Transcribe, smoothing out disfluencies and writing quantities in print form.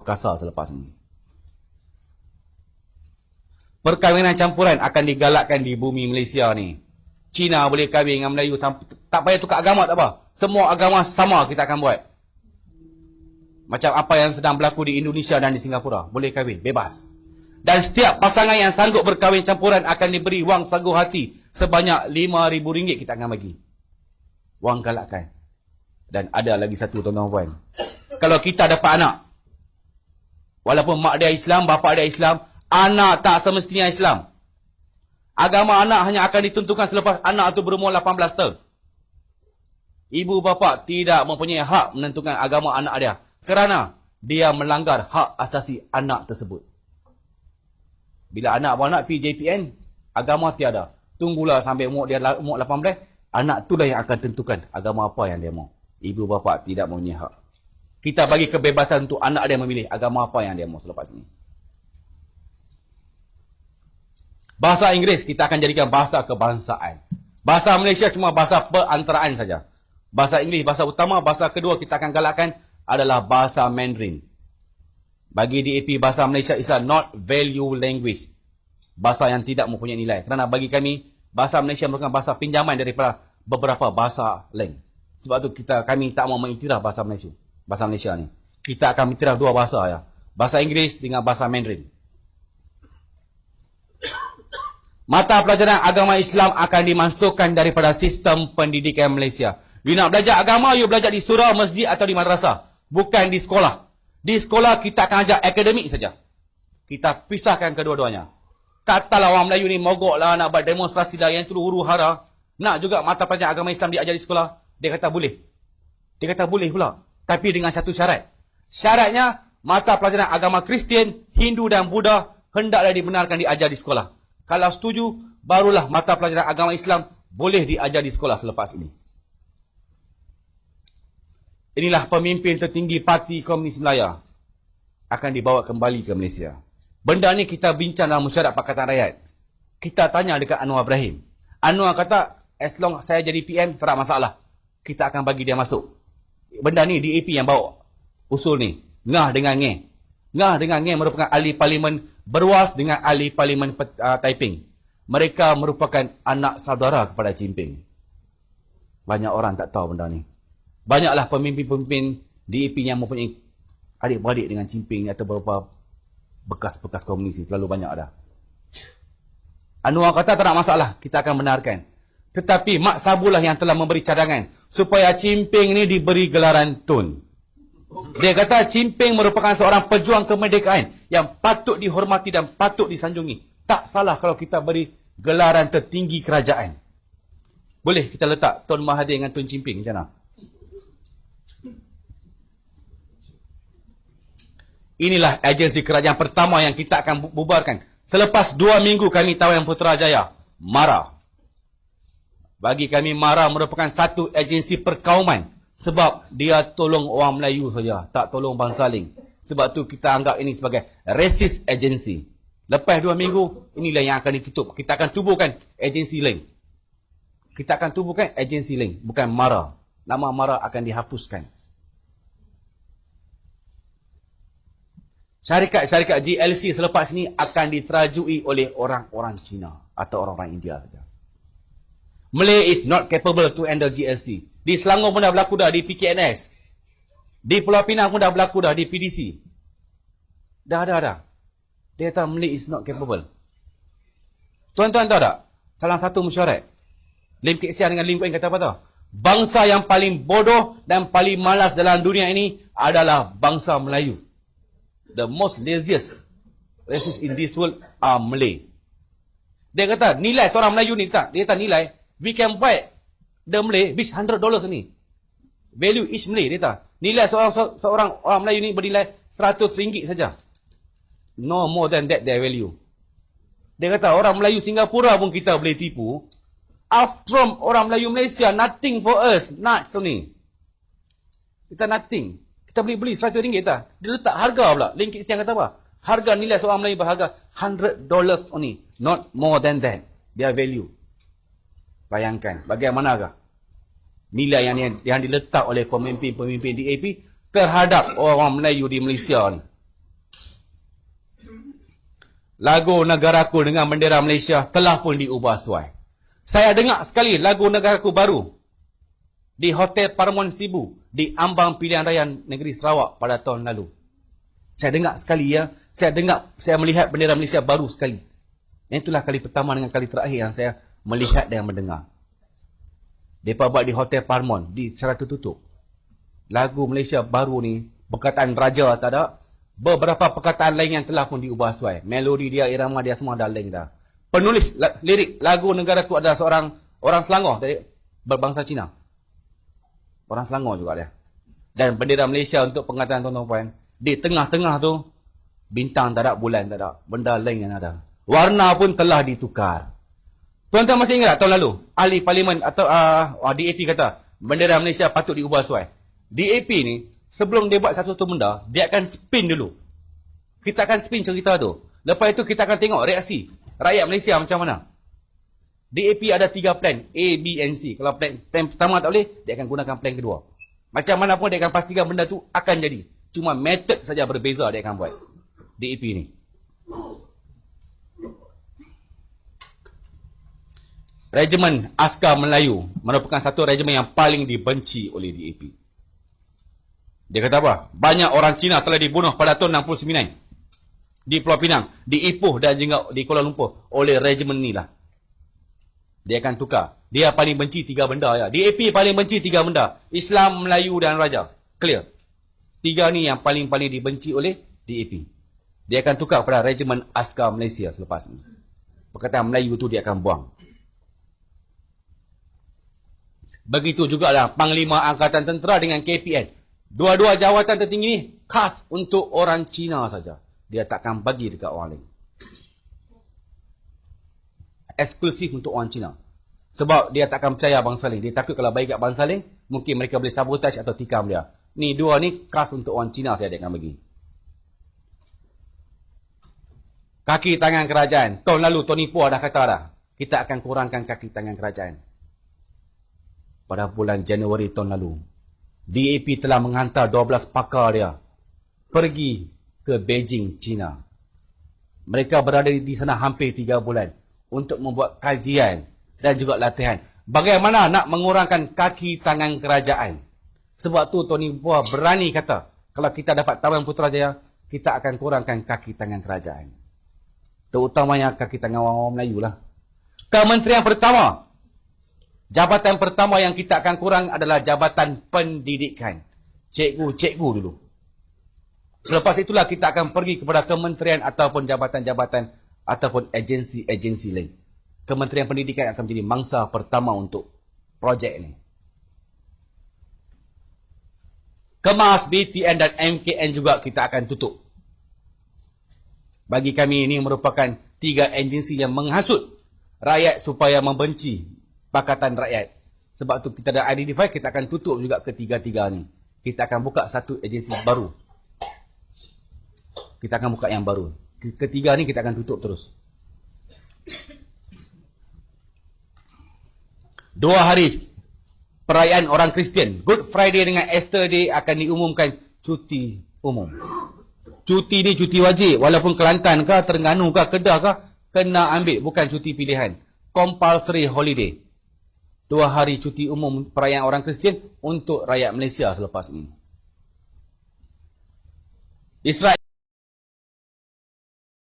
kasar selepas ini. Perkahwinan campuran akan digalakkan di bumi Malaysia ni. Cina boleh kahwin dengan Melayu, tak payah tukar agama, tak apa. Semua agama sama kita akan buat. Macam apa yang sedang berlaku di Indonesia dan di Singapura. Boleh kahwin, bebas. Dan setiap pasangan yang sanggup berkahwin campuran akan diberi wang sagu hati sebanyak RM5,000 kita akan bagi. Wang galakkan. Dan ada lagi satu tuan-tuan puan. Kalau kita dapat anak, walaupun mak dia Islam, bapa dia Islam, anak tak semestinya Islam. Agama anak hanya akan ditentukan selepas anak itu berumur 18 tahun. Ibu bapa tidak mempunyai hak menentukan agama anak dia. Kerana dia melanggar hak asasi anak tersebut. Bila anak beranak pergi JPN, agama tiada. Tunggulah sampai umur dia umur 18, anak itulah yang akan tentukan agama apa yang dia mau. Ibu bapa tidak mempunyai hak. Kita bagi kebebasan untuk anak dia memilih agama apa yang dia mau selepas ini. Bahasa Inggeris kita akan jadikan bahasa kebangsaan. Bahasa Malaysia cuma bahasa perantaraan saja. Bahasa Inggeris bahasa utama, bahasa kedua kita akan galakkan adalah bahasa Mandarin. Bagi DAP, bahasa Malaysia is a not value language. Bahasa yang tidak mempunyai nilai. Kerana bagi kami, bahasa Malaysia merupakan bahasa pinjaman daripada beberapa bahasa lain. Sebab tu kami tak mau mengiktiraf bahasa Malaysia. Bahasa Malaysia ni. Kita akan mengiktiraf dua bahasa ya. Bahasa Inggeris dengan bahasa Mandarin. Mata pelajaran agama Islam akan dimasukkan daripada sistem pendidikan Malaysia. You nak belajar agama, you belajar di surau, masjid atau di madrasah. Bukan di sekolah. Di sekolah kita akan ajar akademik saja. Kita pisahkan kedua-duanya. Katalah orang Melayu ni mogok lah, nak buat demonstrasi dah, yang tu huru hara. Nak juga mata pelajaran agama Islam diajar di sekolah. Dia kata boleh. Dia kata boleh pula. Tapi dengan satu syarat. Syaratnya, mata pelajaran agama Kristian, Hindu dan Buddha hendaklah dibenarkan diajar di sekolah. Kalau setuju, barulah mata pelajaran agama Islam boleh diajar di sekolah selepas ini. Inilah pemimpin tertinggi Parti Komunis Melayu akan dibawa kembali ke Malaysia. Benda ni kita bincang dalam mesyuarat Pakatan Rakyat. Kita tanya dekat Anwar Ibrahim. Anwar kata, as long saya jadi PM, tak ada masalah. Kita akan bagi dia masuk. Benda ni DAP yang bawa usul ni. Ngah dengan Nge. Ngah dengan Nge merupakan ahli parlimen berwas dengan ahli parlimen Taiping. Mereka merupakan anak saudara kepada Jinping. Banyak orang tak tahu benda ni. Banyaklah pemimpin-pemimpin DAP yang mempunyai adik-beradik dengan Jinping atau beberapa bekas-bekas komunis ni. Terlalu banyak dah. Anwar kata tak ada masalah. Kita akan benarkan. Tetapi Mak Sabulah yang telah memberi cadangan supaya Jinping ni diberi gelaran Tun. Dia kata Jinping merupakan seorang pejuang kemerdekaan yang patut dihormati dan patut disanjungi. Tak salah kalau kita beri gelaran tertinggi kerajaan. Boleh kita letak Tun Mahathir dengan Tun Jinping macam mana? Inilah agensi kerajaan pertama yang kita akan bubarkan. Selepas 2 minggu kami tahu yang Putrajaya marah. Bagi kami MARA merupakan satu agensi perkauman. Sebab dia tolong orang Melayu saja. Tak tolong bangsa lain. Sebab tu kita anggap ini sebagai racist agency. Lepas 2 minggu, inilah yang akan ditutup. Kita akan tubuhkan agensi lain. Kita akan tubuhkan agensi lain. Bukan MARA. Nama MARA akan dihapuskan. Syarikat-syarikat GLC selepas ini akan diterajui oleh orang-orang Cina. Atau orang-orang India saja. Malay is not capable to handle GLC. Di Selangor pun dah berlaku dah di PKNS. Di Pulau Pinang pun dah berlaku dah di PDC. Dah. Dia kata Malay is not capable. Tuan-tuan tahu tak? Salah satu mesyuarat. Lim Kek Siang dengan Lim Kuan kata apa tahu? Bangsa yang paling bodoh dan paling malas dalam dunia ini adalah bangsa Melayu. The most laziest races in this world are Malay. Dia kata nilai seorang Melayu ni tak. Dia kata nilai. We can buy the Malay which $100 ni. Value each Malay dia kata. Nilai seorang orang Melayu ni bernilai RM100 saja. No more than that their value. Dia kata orang Melayu Singapura pun kita boleh tipu. From orang Melayu Malaysia nothing for us. Nuts ni. Kita nothing. Kita boleh beli RM100 tak. Dia letak harga pula. Link Siang kata apa? Harga nilai seorang Melayu berharga $100 only. Not more than that. Their value. Bayangkan bagaimanakah nilai yang diletak oleh pemimpin-pemimpin DAP terhadap orang Melayu di Malaysia ni. lagu negaraku dengan bendera Malaysia telah pun diubah suai. Saya dengar sekali lagu negaraku baru di Hotel Paramount Sibu di ambang pilihan raya negeri Sarawak pada tahun lalu. Saya dengar sekali ya. Saya melihat bendera Malaysia baru sekali. Itulah kali pertama dengan kali terakhir yang saya melihat dan mendengar. Mereka buat di Hotel Paramount di secara tertutup. Lagu Malaysia baru ni, perkataan raja tak ada. Beberapa perkataan lain yang telah pun diubah suai. Melodi dia, irama dia semua dah lain dah. Penulis lirik lagu negaraku adalah seorang orang Selangor dari berbangsa Cina. Orang Selangor juga dia. Dan bendera Malaysia untuk pengataan tuan-tuan, di tengah-tengah tu, bintang tak ada, bulan tak ada. Benda lain yang ada. Warna pun telah ditukar. Tuan-tuan masih ingat tahun lalu, ahli parlimen atau DAP kata, bendera Malaysia patut diubah suai. DAP ni, sebelum dia buat satu benda, dia akan spin dulu. Kita akan spin cerita tu. Lepas itu kita akan tengok reaksi rakyat Malaysia macam mana. DAP ada 3 plan, A, B and C. Kalau plan pertama tak boleh, dia akan gunakan plan kedua. Macam mana pun dia akan pastikan benda tu akan jadi. Cuma method saja berbeza dia akan buat. DAP ni. Regimen Askar Melayu merupakan satu regimen yang paling dibenci oleh DAP. Dia kata apa? Banyak orang Cina telah dibunuh pada tahun 69. Di Pulau Pinang, di Ipoh dan juga di Kuala Lumpur oleh regimen ni lah. Dia akan tukar. Dia paling benci 3 benda ya. DAP paling benci 3 benda. Islam, Melayu dan Raja. Clear. 3 ni yang paling-paling dibenci oleh DAP. Dia akan tukar pada regimen Askar Malaysia selepas ni. Perkataan Melayu tu dia akan buang. Begitu jugalah Panglima Angkatan Tentera dengan KPN. Dua-dua jawatan tertinggi ni khas untuk orang Cina saja. Dia takkan bagi dekat orang lain. Eksklusif untuk orang Cina. Sebab dia takkan percaya bangsa lain. Dia takut kalau bagi kat bangsa lain, mungkin mereka boleh sabotaj atau tikam dia. Ni 2 ni khas untuk orang Cina saya dia akan bagi. Kaki tangan kerajaan. Tahun lalu Tony Poa dah kata dah. Kita akan kurangkan kaki tangan kerajaan. Pada bulan Januari tahun lalu, DAP telah menghantar 12 pakar dia pergi ke Beijing, China. Mereka berada di sana hampir 3 bulan untuk membuat kajian dan juga latihan. Bagaimana nak mengurangkan kaki tangan kerajaan. Sebab tu Tony Poa berani kata, kalau kita dapat Taman Putrajaya, kita akan kurangkan kaki tangan kerajaan. Terutamanya kaki tangan orang Melayu lah. Kementerian pertama, jabatan pertama yang kita akan kurang adalah Jabatan Pendidikan. Cikgu-cikgu dulu. Selepas itulah kita akan pergi kepada kementerian ataupun jabatan-jabatan ataupun agensi-agensi lain. Kementerian Pendidikan akan menjadi mangsa pertama untuk projek ini. Kemas, BTN dan MKN juga kita akan tutup. Bagi kami ini merupakan 3 agensi yang menghasut rakyat supaya membenci Pakatan Rakyat. Sebab tu kita dah identify, kita akan tutup juga ketiga-tiga ni. Kita akan buka satu agensi baru. Kita akan buka yang baru. Ketiga ni kita akan tutup terus. 2 hari perayaan orang Kristian, Good Friday dengan Easter Day akan diumumkan cuti umum. Cuti ni cuti wajib. Walaupun Kelantan ke, Terengganu ke, Kedah ke, kena ambil. Bukan cuti pilihan. Compulsory holiday. 2 hari cuti umum perayaan orang Kristian untuk rakyat Malaysia selepas ini. Israel